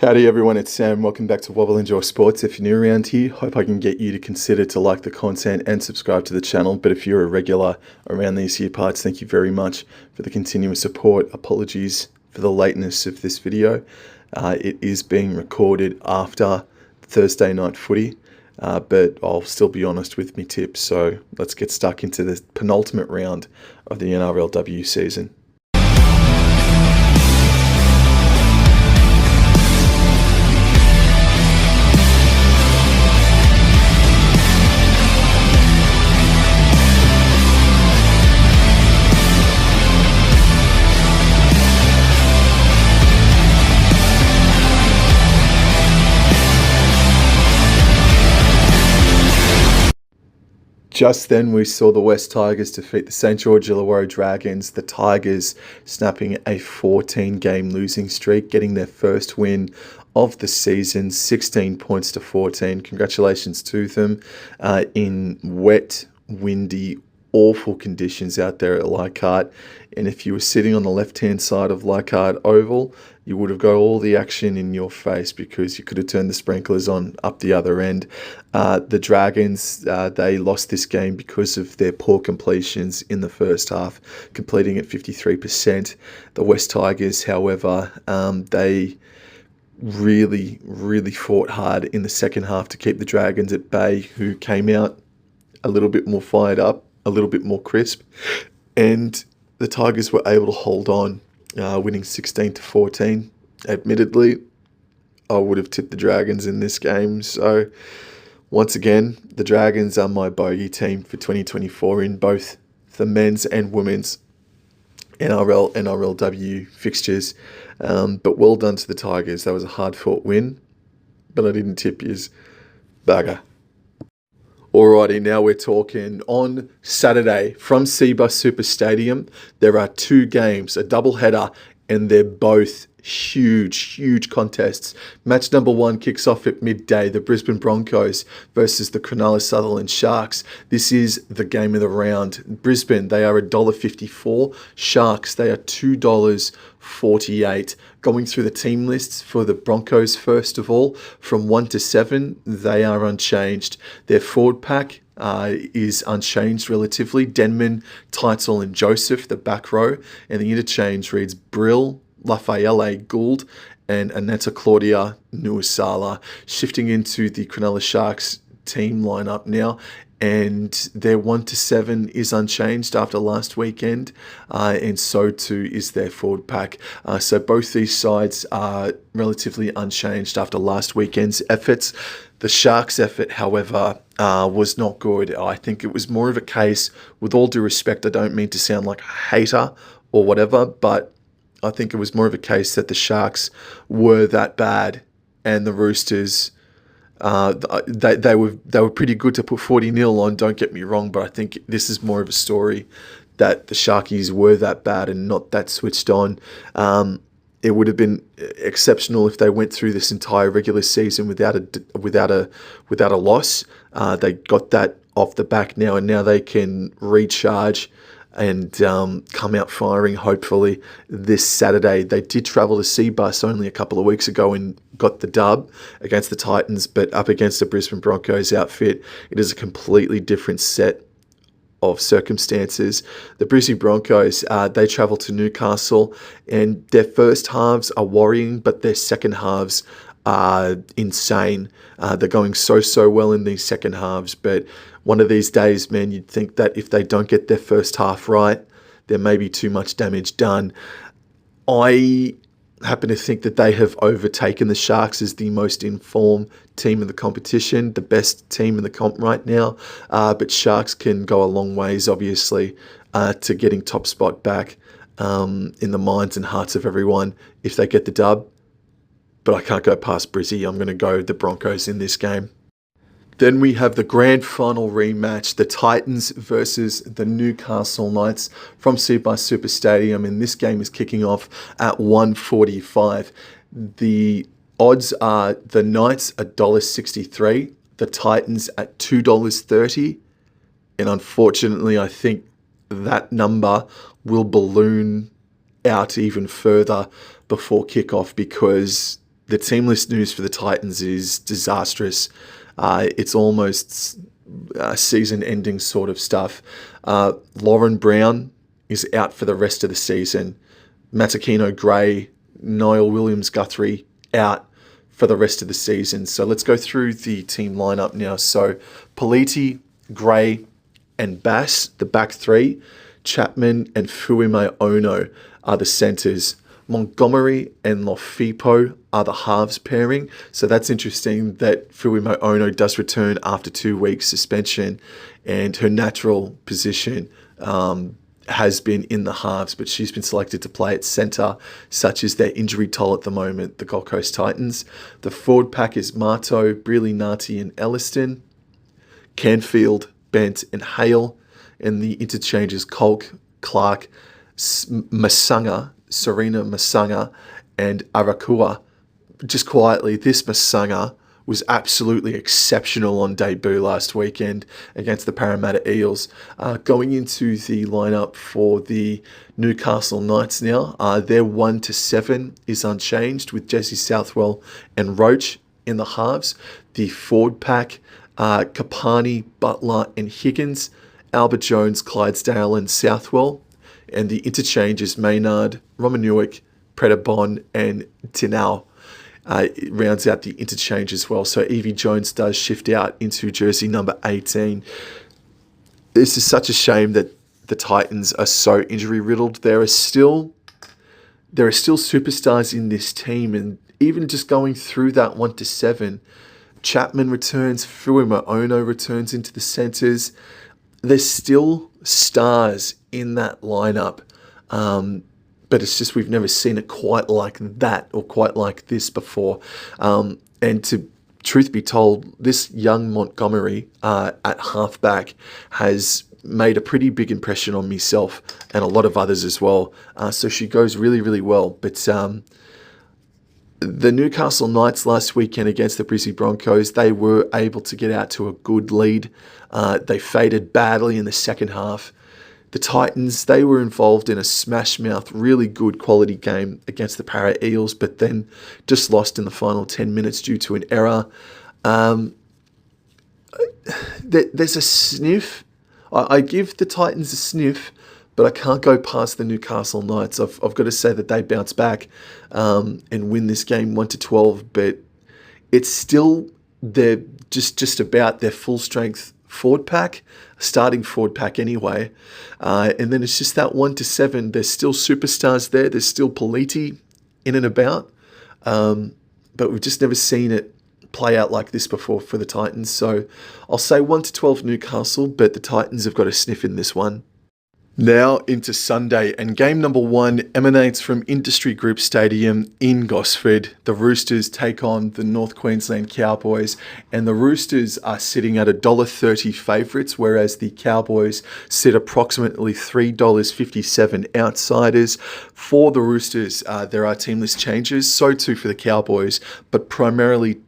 Howdy everyone, it's Sam. Welcome back to Wobble Enjoy Sports. If you're new around here, hope I can get you to consider to like the content and subscribe to the channel. But if you're a regular around these here parts, thank you very much for the continuous support. Apologies for the lateness of this video. It is being recorded after Thursday night footy, but I'll still be honest with me tips. So let's get stuck into the penultimate round of the NRLW season. Just then we saw the West Tigers defeat the St. George Illawarra Dragons, the Tigers snapping a 14-game losing streak, getting their first win of the season, 16 points to 14. Congratulations to them in wet, windy, awful conditions out there at Leichhardt. And if you were sitting on the left-hand side of Leichhardt Oval, you would have got all the action in your face because you could have turned the sprinklers on up the other end. The Dragons, they lost this game because of their poor completions in the first half, completing at 53%. The West Tigers, however, they really fought hard in the second half to keep the Dragons at bay, who came out a little bit more fired up, a little bit more crisp, and the Tigers were able to hold on, winning 16 to 14. Admittedly, I would have tipped the Dragons in this game. So once again, the Dragons are my bogey team for 2024 in both the men's and women's NRLW fixtures. But well done to the Tigers. That was a hard-fought win, but I didn't tip yous. Bugger. Alrighty, now we're talking on Saturday from Cbus Super Stadium. There are two games, a doubleheader, and they're both huge contests. Match number one kicks off at midday, the Brisbane Broncos versus the Cronulla Sutherland Sharks. This is the game of the round. Brisbane, they are $1.54. Sharks, they are $2.48. Going through the team lists for the Broncos, first of all, from 1 to 7, they are unchanged. Their forward pack is unchanged relatively. Denman, Teitzel and Joseph, the back row. And the interchange reads Brill, Lafayette, Gould, and Aneta Claudia Nuusala. Shifting into the Cronulla Sharks team lineup now, and their 1 to 7 is unchanged after last weekend, and so too is their forward pack. So both these sides are relatively unchanged after last weekend's efforts. The Sharks' effort, however, was not good. I think it was more of a case, with all due respect, I don't mean to sound like a hater or whatever, but I think it was more of a case that the Sharks were that bad, and the Roosters, they were pretty good to put 40-0 on, don't get me wrong, but I think this is more of a story that the Sharkies were that bad and not that switched on. It would have been exceptional if they went through this entire regular season without a loss. They got that off the back now, and now they can recharge and come out firing, hopefully, this Saturday. They did travel to Cbus only a couple of weeks ago and got the dub against the Titans, but up against the Brisbane Broncos outfit, it is a completely different set of circumstances. The Brisbane Broncos, they travel to Newcastle, and their first halves are worrying, but their second halves are insane. They're going so well in these second halves, but one of these days, man, you'd think that if they don't get their first half right, there may be too much damage done. I happen to think that they have overtaken the Sharks as the most informed team in the competition, the best team in the comp right now. But Sharks can go a long ways, obviously, to getting top spot back in the minds and hearts of everyone if they get the dub. But I can't go past Brizzy. I'm going to go the Broncos in this game. Then we have the grand final rematch, the Titans versus the Newcastle Knights from Cbus Super Stadium, and this game is kicking off at 1:45. The odds are the Knights $1.63, the Titans at $2.30, and unfortunately I think that number will balloon out even further before kickoff because the team list news for the Titans is disastrous. It's almost season-ending sort of stuff. Lauren Brown is out for the rest of the season. Matakino Gray, Niall Williams-Guthrie out for the rest of the season. So let's go through the team lineup now. So Politi, Gray, and Bass, the back three. Chapman and Fuime Ono are the centres. Montgomery and Lofipo are the halves pairing. So that's interesting that Fuime Ono does return after 2 weeks suspension, and her natural position has been in the halves, but she's been selected to play at centre, such as their injury toll at the moment, the Gold Coast Titans. The forward pack is Marto, Breely, Nati, and Elliston. Canfield, Bent, and Hale. And the interchanges Kolk, Clark, Masanga, Serena Masanga, and Arakua. Just quietly, this Masanga was absolutely exceptional on debut last weekend against the Parramatta Eels. Going into the lineup for the Newcastle Knights now, their 1-7 is unchanged with Jesse Southwell and Roach in the halves. The forward pack, Kapani, Butler, and Higgins. Albert Jones, Clydesdale, and Southwell. And the interchanges Maynard, Romanuik, Predabon, and Tinau. It rounds out the interchange as well. So Evie Jones does shift out into jersey number 18. This is such a shame that the Titans are so injury riddled. There are still superstars in this team, and even just going through that 1-7, Chapman returns, Fuime Ono returns into the centres. There's still stars in that lineup. But it's just we've never seen it quite like that or quite like this before. And to truth be told, this young Montgomery at halfback has made a pretty big impression on myself and a lot of others as well. So she goes really, really well. But the Newcastle Knights last weekend against the Brisbane Broncos, they were able to get out to a good lead. They faded badly in the second half. The Titans, they were involved in a smash-mouth, really good quality game against the Para Eels, but then just lost in the final 10 minutes due to an error. There's a sniff. I give the Titans a sniff, but I can't go past the Newcastle Knights. I've got to say that they bounce back and win this game 1-12, but it's still they're just about their full-strength forward pack, starting forward pack anyway. And then it's just that 1-7. There's still superstars there. There's still Politi in and about. But we've just never seen it play out like this before for the Titans. So I'll say 1-12 Newcastle, but the Titans have got a sniff in this one. Now into Sunday, and game number 1 emanates from Industry Group Stadium in Gosford. The Roosters take on the North Queensland Cowboys, and the Roosters are sitting at $1.30 favourites, whereas the Cowboys sit approximately $3.57 outsiders. For the Roosters, there are team list changes, so too for the Cowboys, but primarily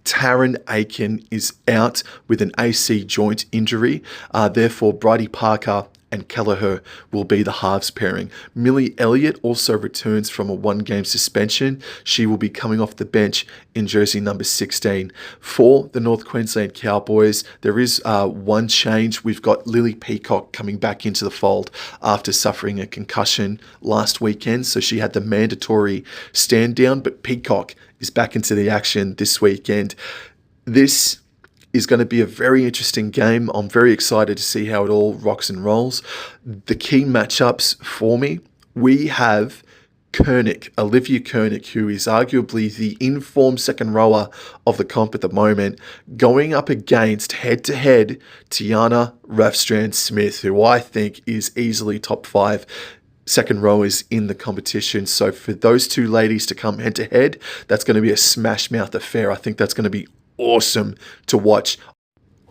Taryn Aiken is out with an AC joint injury. Therefore, Bridie Parker and Kelleher will be the halves pairing. Millie Elliott also returns from a 1-game suspension. She will be coming off the bench in jersey number 16. For the North Queensland Cowboys, there is one change. We've got Lily Peacock coming back into the fold after suffering a concussion last weekend. So she had the mandatory stand down, but Peacock is back into the action this weekend. This is going to be a very interesting game. I'm very excited to see how it all rocks and rolls. The key matchups for me, we have Olivia Kernick, who is arguably the in-form second rower of the comp at the moment, going up against head-to-head Tiana Rafstrand-Smith, who I think is easily top 5 second rowers in the competition. So for those two ladies to come head-to-head, that's going to be a smash-mouth affair. I think that's going to be awesome to watch.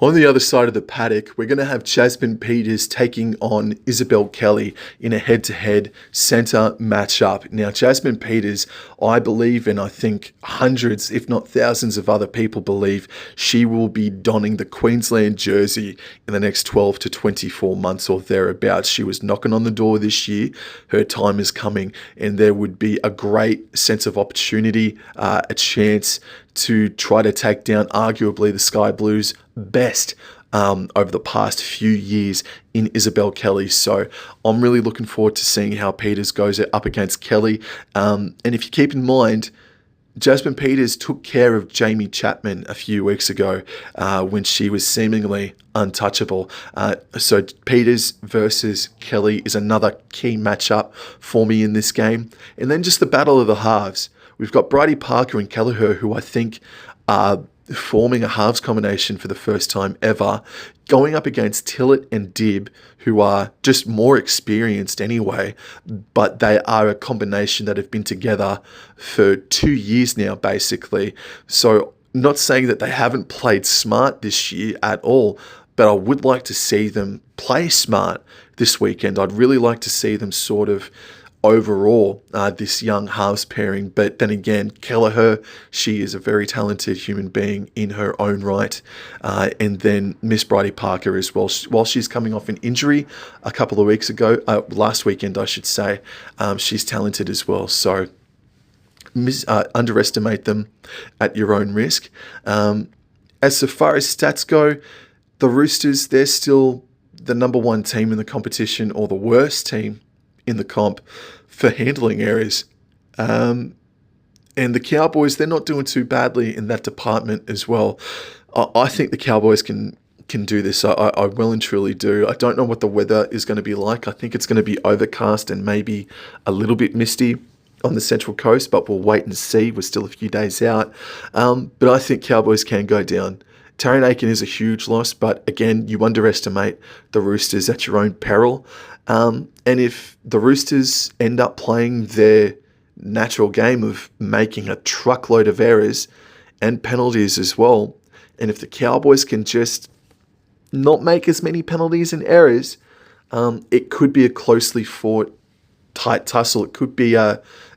On the other side of the paddock, we're going to have Jasmine Peters taking on Isabel Kelly in a head-to-head centre matchup. Now, Jasmine Peters, I believe, and I think hundreds, if not thousands of other people believe, she will be donning the Queensland jersey in the next 12 to 24 months or thereabouts. She was knocking on the door this year. Her time is coming, and there would be a great sense of opportunity, a chance to try to take down arguably the Sky Blues' best over the past few years in Isabel Kelly. So I'm really looking forward to seeing how Peters goes up against Kelly. And if you keep in mind, Jasmine Peters took care of Jamie Chapman a few weeks ago when she was seemingly untouchable. So Peters versus Kelly is another key matchup for me in this game. And then just the battle of the halves. We've got Bridie Parker and Kelleher, who I think are forming a halves combination for the first time ever, going up against Tillett and Dibb, who are just more experienced anyway, but they are a combination that have been together for 2 years now, basically. So not saying that they haven't played smart this year at all, but I would like to see them play smart this weekend. I'd really like to see them sort of overall this young halves pairing. But then again, Kelleher, she is a very talented human being in her own right. And then Miss Bridie Parker as well. While she's coming off an injury a couple of weeks ago, last weekend I should say, she's talented as well. So underestimate them at your own risk. As far as stats go, the Roosters, they're still the number one team in the competition, or the worst team in the comp for handling errors. And the Cowboys, they're not doing too badly in that department as well. I think the Cowboys can do this. I well and truly do. I don't know what the weather is going to be like. I think it's going to be overcast and maybe a little bit misty on the Central Coast, but we'll wait and see. We're still a few days out. But I think Cowboys can go down. Taryn Aiken is a huge loss, but again, you underestimate the Roosters at your own peril. And if the Roosters end up playing their natural game of making a truckload of errors and penalties as well, and if the Cowboys can just not make as many penalties and errors, it could be a closely fought, tight tussle. It could be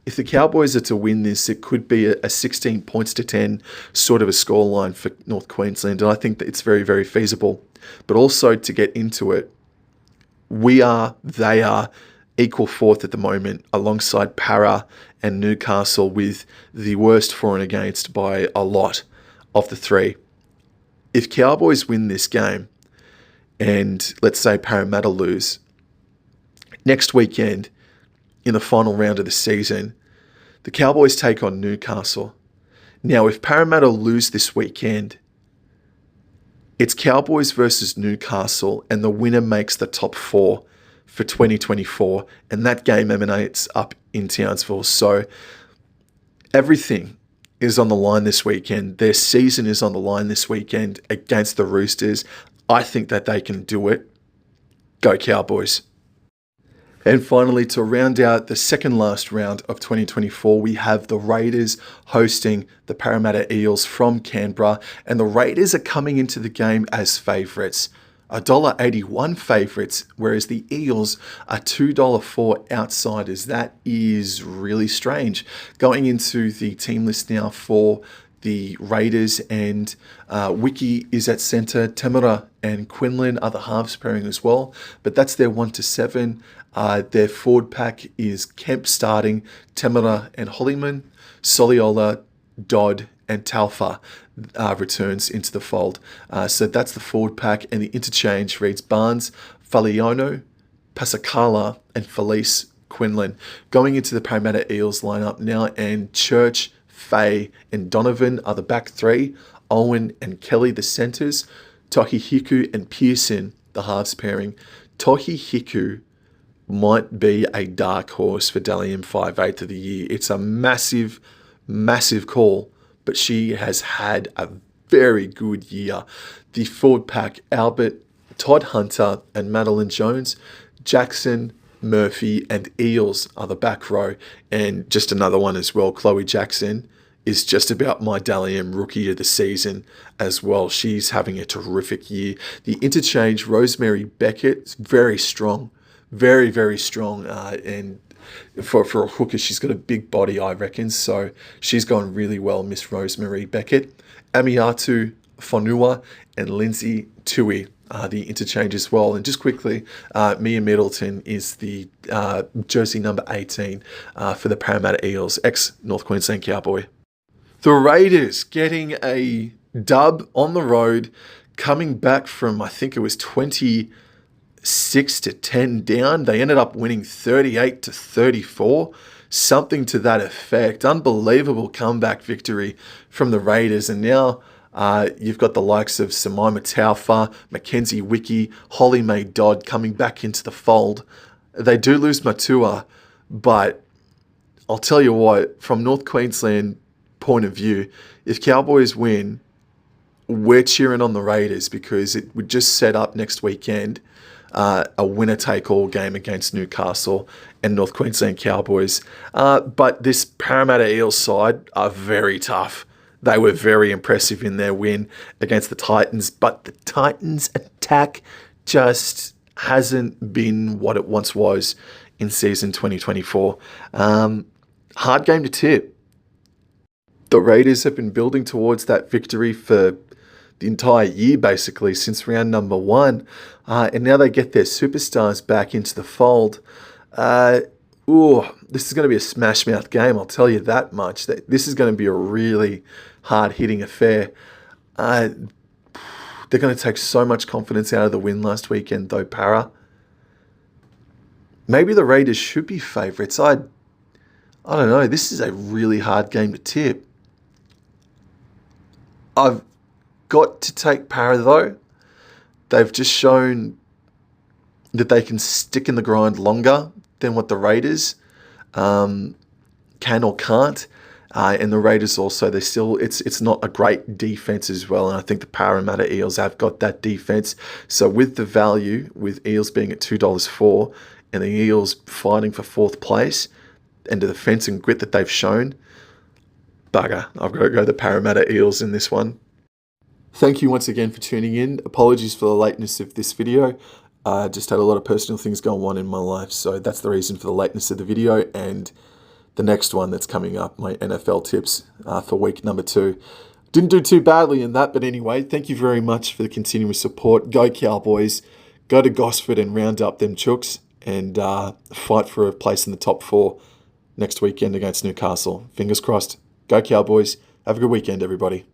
if the Cowboys are to win this, it could be a 16 points to 10 sort of a scoreline for North Queensland. And I think that it's very, very feasible. But also to get into it, they are equal fourth at the moment, alongside Para and Newcastle, with the worst for and against by a lot of the three. If Cowboys win this game, and let's say Parramatta lose, next weekend, in the final round of the season, the Cowboys take on Newcastle. Now, if Parramatta lose this weekend, it's Cowboys versus Newcastle, and the winner makes the top four for 2024, and that game emanates up in Townsville. So everything is on the line this weekend. Their season is on the line this weekend against the Roosters. I think that they can do it. Go Cowboys. And finally, to round out the second last round of 2024, we have the Raiders hosting the Parramatta Eels from Canberra. And the Raiders are coming into the game as favourites, $1.81 favourites, whereas the Eels are $2.04 outsiders. That is really strange. Going into the team list now for the Raiders, and Wiki is at centre. Temura and Quinlan are the halves pairing as well, but that's their 1 to 7. Their forward pack is Kemp starting, Temura and Hollyman, Soliola, Dodd, and Talfa returns into the fold. So that's the forward pack, and the interchange reads Barnes, Faliano, Pasacala, and Felice Quinlan. Going into the Parramatta Eels lineup now, and Church, Fay, and Donovan are the back three, Owen and Kelly the centres, Tohi Hiku and Pearson the halves pairing. Tohi Hiku might be a dark horse for Dally M 5/8 of the year. It's a massive, massive call, but she has had a very good year. The forward pack, Albert, Todd Hunter, and Madeline Jones. Jackson, Murphy, and Eels are the back row. And just another one as well, Chloe Jackson is just about my Dally M Rookie of the Season as well. She's having a terrific year. The interchange, Rosemary Beckett, is very strong. Very, very strong. And for a hooker, she's got a big body, I reckon. So she's gone really well, Miss Rosemary Beckett. Amiatu Fonua and Lindsay Tui are the interchange as well. And just quickly, Mia Middleton is the jersey number 18 for the Parramatta Eels, ex-North Queensland Cowboy. The Raiders getting a dub on the road, coming back from, I think it was 26-10 down. They ended up winning 38-34, something to that effect. Unbelievable comeback victory from the Raiders. And now you've got the likes of Samaima Taufa, Mackenzie Wiki, Holly Mae Dodd coming back into the fold. They do lose Matua, but I'll tell you what, from North Queensland point of view, if Cowboys win, we're cheering on the Raiders because it would just set up next weekend a winner-take-all game against Newcastle and North Queensland Cowboys. But this Parramatta Eels side are very tough. They were very impressive in their win against the Titans, but the Titans' attack just hasn't been what it once was in season 2024. Hard game to tip. The Raiders have been building towards that victory for the entire year, basically, since round number 1. And now they get their superstars back into the fold. This is going to be a smash-mouth game, I'll tell you that much. This is going to be a really hard-hitting affair. They're going to take so much confidence out of the win last weekend, though, Para. Maybe the Raiders should be favourites. I don't know. This is a really hard game to tip. I've got to take Para, though. They've just shown that they can stick in the grind longer than what the Raiders can or can't. And the Raiders also, it's not a great defense as well. And I think the Parramatta Eels have got that defense. So with the value, with Eels being at $2.04 and the Eels fighting for 4th place and the defense and grit that they've shown, bugger, I've got to go the Parramatta Eels in this one. Thank you once again for tuning in. Apologies for the lateness of this video. I just had a lot of personal things going on in my life, so that's the reason for the lateness of the video. And the next one that's coming up, my NFL tips for week number 2. Didn't do too badly in that, but anyway, thank you very much for the continuous support. Go Cowboys. Go to Gosford and round up them chooks and fight for a place in the top 4 next weekend against Newcastle. Fingers crossed. Go Cowboys. Have a good weekend, everybody.